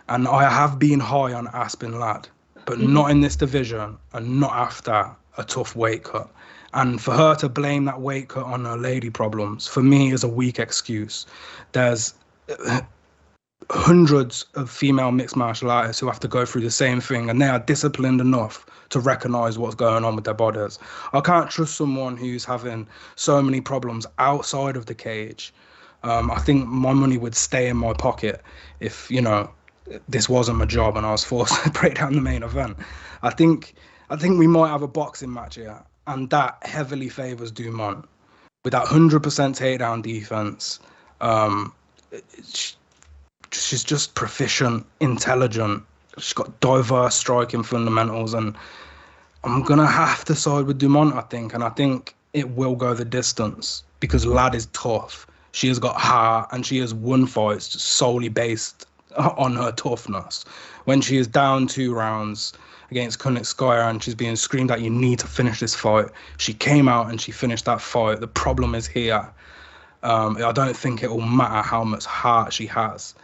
and I have been high on Aspen Ladd, but not in this division and not after a tough weight cut. And for her to blame that weight cut on her lady problems, for me, is a weak excuse. There's hundreds of female mixed martial artists who have to go through the same thing, and they are disciplined enough to recognize what's going on with their bodies. I can't trust someone who's having so many problems outside of the cage. I think my money would stay in my pocket if, this wasn't my job and I was forced to break down the main event. I think we might have a boxing match here, and that heavily favors Dumont. With that 100% takedown defense, she's just proficient, intelligent. She's got diverse striking fundamentals, and I'm going to have to side with Dumont, I think. And I think it will go the distance, because Ladd is tough. She has got heart, and she has won fights solely based on her toughness. When she is down 2 rounds against Kunitskaya and she's being screamed at, you need to finish this fight, she came out and she finished that fight. The problem is here. I don't think it will matter how much heart she has,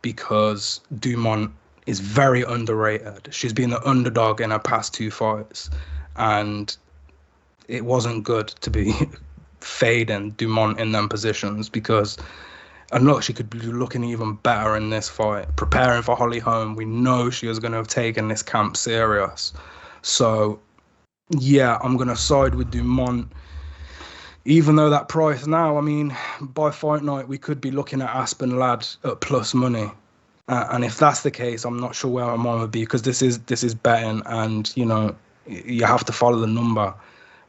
because Dumont is very underrated. She's been the underdog in her past 2 fights, and it wasn't good to be fading Dumont in them positions, because, and look, she could be looking even better in this fight, preparing for Holly Holm. We know she is going to have taken this camp serious. So, yeah, I'm going to side with Dumont. Even though that price now, I mean, by fight night, we could be looking at Aspen Ladd at plus money. And if that's the case, I'm not sure where my mind would be, because this is betting, and, you have to follow the number.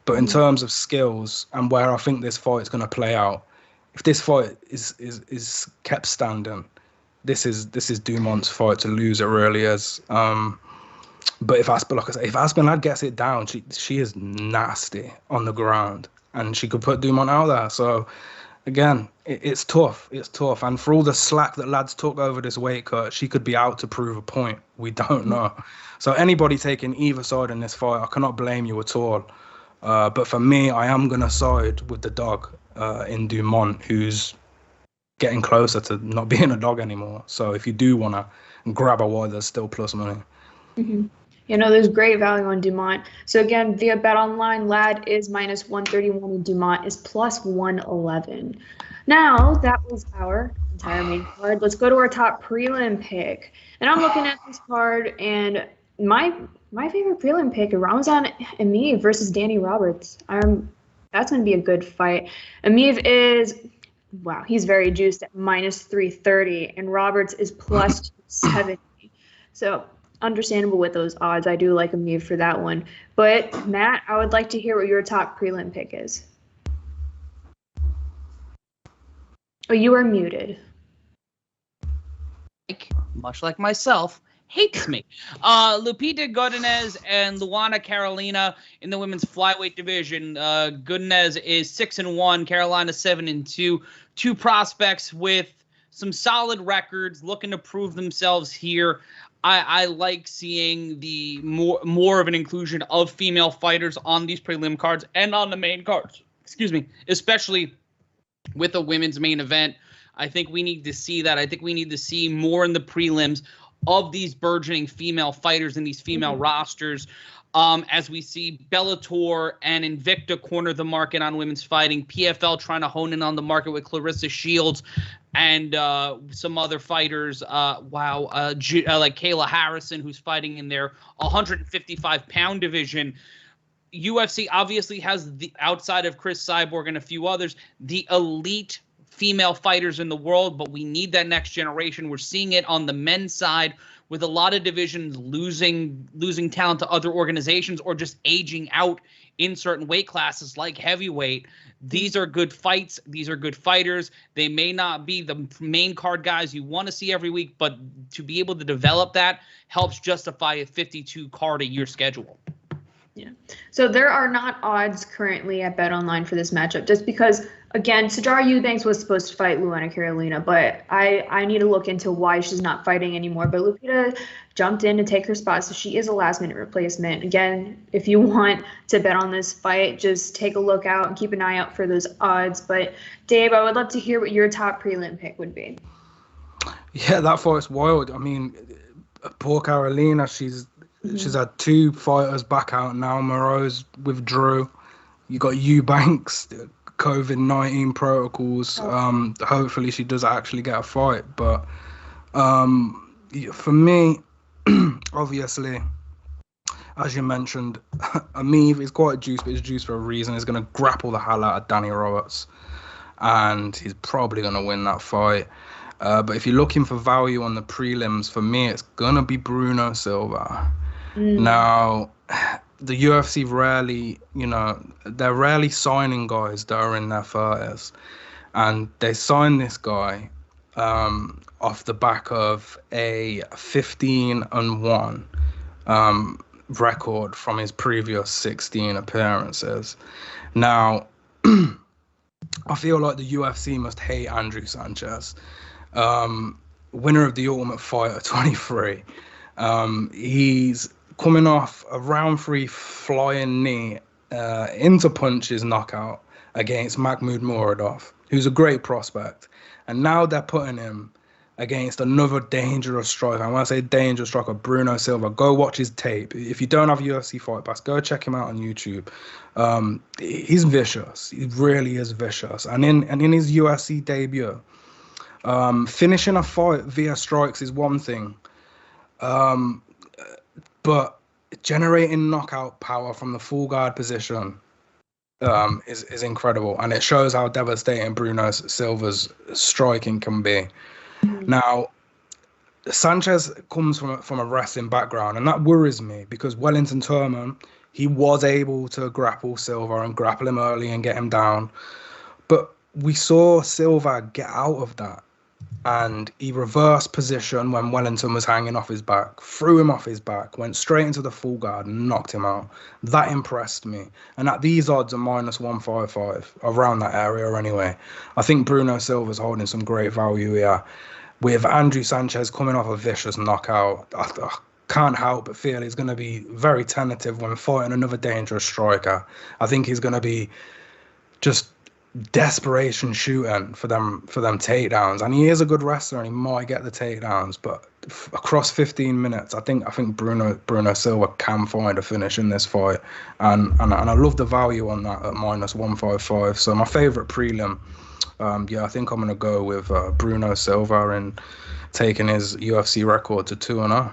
But in terms of skills and where I think this fight is going to play out, if this fight is kept standing, this is Dumont's fight to lose. It really is. But if Aspen Ladd gets it down, she is nasty on the ground, and she could put Dumont out there. So again, it's tough. It's tough. And for all the slack that Ladd's took over this weight cut, she could be out to prove a point. We don't know. So anybody taking either side in this fight, I cannot blame you at all. But for me, I am going to side with the dog in Dumont, who's getting closer to not being a dog anymore. So if you do want to grab a while, there's still plus money. There's great value on Dumont. So again, via BetOnline, Ladd is -131 and Dumont is +111. Now, that was our entire main card. Let's go to our top prelim pick. And I'm looking at this card, and my favorite prelim pick, Ramazan Emeev versus Danny Roberts. That's going to be a good fight. Emeev is, wow, he's very juiced at -330, and Roberts is +270. So understandable with those odds. I do like Emeev for that one. But, Matt, I would like to hear what your top prelim pick is. Oh, you are muted. Much like myself, hates me. Lupita Godinez and Luana Carolina in the women's flyweight division. Godinez is 6-1, Carolina 7-2. Two prospects with some solid records, looking to prove themselves here. I like seeing the more of an inclusion of female fighters on these prelim cards and on the main cards. Excuse me, especially with a women's main event. I think we need to see that. I think we need to see more in the prelims of these burgeoning female fighters in these female rosters. As we see Bellator and Invicta corner the market on women's fighting, PFL trying to hone in on the market with Clarissa Shields and some other fighters. Like Kayla Harrison, who's fighting in their 155-pound division. UFC obviously has, the outside of Chris Cyborg and a few others, the elite female fighters in the world, but we need that next generation. We're seeing it on the men's side with a lot of divisions losing talent to other organizations or just aging out in certain weight classes like heavyweight. These are good fights. These are good fighters. They may not be the main card guys you want to see every week, but to be able to develop that helps justify a 52 card a year schedule. Yeah. So there are not odds currently at BetOnline for this matchup, just because, again, Sajara Eubanks was supposed to fight Luana Carolina, but I need to look into why she's not fighting anymore. But Lupita jumped in to take her spot, so she is a last-minute replacement. Again, if you want to bet on this fight, just take a look out and keep an eye out for those odds. But, Dave, I would love to hear what your top prelim pick would be. Yeah, that fight's wild. I mean, poor Carolina, she's had two fighters back out now. Moreau's withdrew. You got Eubanks, COVID-19 protocols. Hopefully she does actually get a fight. But for me, obviously, as you mentioned, Emeev is quite juiced, but he's juiced for a reason. He's going to grapple the hell out of Danny Roberts, and he's probably going to win that fight. But if you're looking for value on the prelims, for me, it's going to be Bruno Silva. Now, the UFC rarely, they're rarely signing guys that are in their 30s. And they signed this guy off the back of a 15-1 record from his previous 16 appearances. Now, I feel like the UFC must hate Andrew Sanchez, winner of the Ultimate Fighter 23. He's coming off a round 3 flying knee into punches knockout against Mahmoud Muradov, who's a great prospect. And now they're putting him against another dangerous striker. And when I say dangerous striker, Bruno Silva, go watch his tape. If you don't have UFC Fight Pass, go check him out on YouTube. He's vicious. He really is vicious. And in his UFC debut, finishing a fight via strikes is one thing. But generating knockout power from the full guard position is incredible. And it shows how devastating Bruno Silva's striking can be. Now, Sanchez comes from a wrestling background, and that worries me because Wellington Turman, he was able to grapple Silva and grapple him early and get him down. But we saw Silva get out of that. And he reversed position when Wellington was hanging off his back, threw him off his back, went straight into the full guard and knocked him out. That impressed me. And at these odds are -155, around that area anyway. I think Bruno Silva's holding some great value here. With Andrew Sanchez coming off a vicious knockout, I can't help but feel he's going to be very tentative when fighting another dangerous striker. I think he's going to be just desperation shooting for them takedowns, and he is a good wrestler and he might get the takedowns, but across 15 minutes I think Bruno Silva can find a finish in this fight, and I love the value on that at -155. So my favorite prelim, I think I'm gonna go with Bruno Silva and taking his UFC record to 2-0.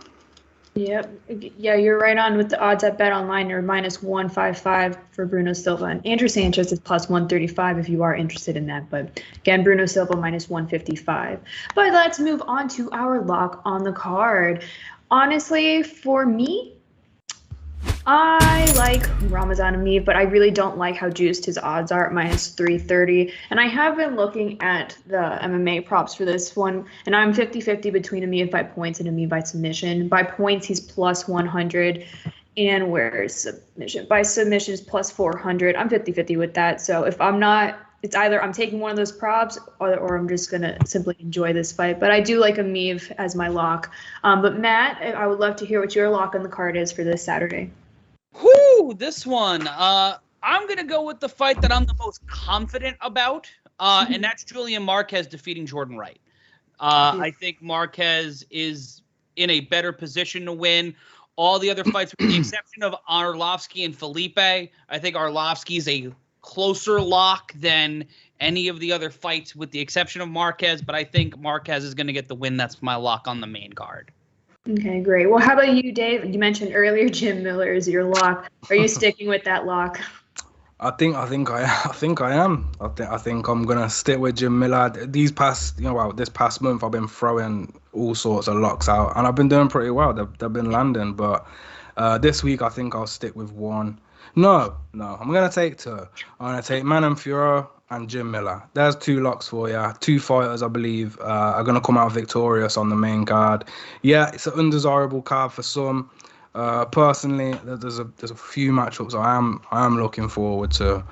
Yep. Yeah, you're right on with the odds at Bet Online. They're -155 for Bruno Silva. And Andrew Sanchez is +135 if you are interested in that. But again, Bruno Silva -155. But let's move on to our lock on the card. Honestly, for me, I like Ramazan Ameev, but I really don't like how juiced his odds are at -330. And I have been looking at the MMA props for this one, and I'm 50-50 between Ameev by points and Ameev by submission. By points, he's +100. And where's submission? By submission is +400. I'm 50-50 with that. So if I'm not, it's either I'm taking one of those props or I'm just going to simply enjoy this fight. But I do like Ameev as my lock. But Matt, I would love to hear what your lock on the card is for this Saturday. Whoo, this one. I'm going to go with the fight that I'm the most confident about, and that's Julian Marquez defeating Jordan Wright. I think Marquez is in a better position to win. All the other fights, with the exception of Arlovski and Felipe, I think Arlovski is a closer lock than any of the other fights, with the exception of Marquez, but I think Marquez is going to get the win. That's my lock on the main card. Okay, great. Well, how about you, Dave? You mentioned earlier Jim Miller is your lock. Are you sticking with that lock? I think I am. I think I'm gonna stick with Jim Miller. This past month I've been throwing all sorts of locks out, and I've been doing pretty well. They've been landing, but this week I think I'll stick with one. No, I'm gonna take two. I'm gonna take Manon Fiorot and Jim Miller. There's two locks for you. Two fighters, I believe, are going to come out victorious on the main card. Yeah, it's an undesirable card for some. Personally, there's a few matchups I am looking forward to,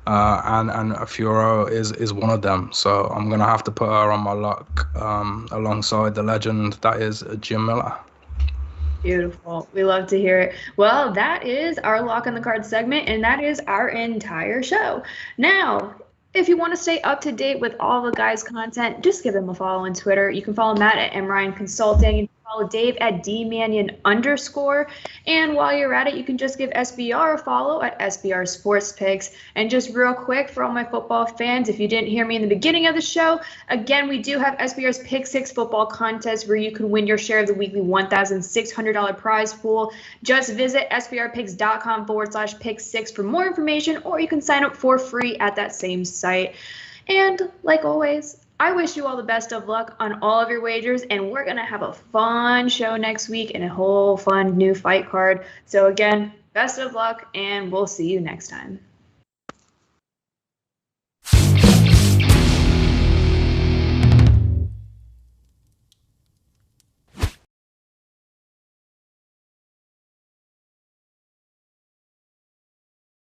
and Fiorot is one of them. So I'm going to have to put her on my lock alongside the legend that is Jim Miller. Beautiful. We love to hear it. Well, that is our lock on the card segment, and that is our entire show. Now, if you want to stay up to date with all the guys' content, just give them a follow on Twitter. You can follow Matt at MRyan Consulting, and follow Dave at DManion_. And while you're at it, you can just give SBR a follow at SBR Sports Picks. And just real quick, for all my football fans, if you didn't hear me in the beginning of the show, again, we do have SBR's Pick 6 football contest where you can win your share of the weekly $1,600 prize pool. Just visit sbrpicks.com/pick6 for more information, or you can sign up for free at that same site. And like always, I wish you all the best of luck on all of your wagers, and we're going to have a fun show next week and a whole fun new fight card. So again, best of luck, and we'll see you next time.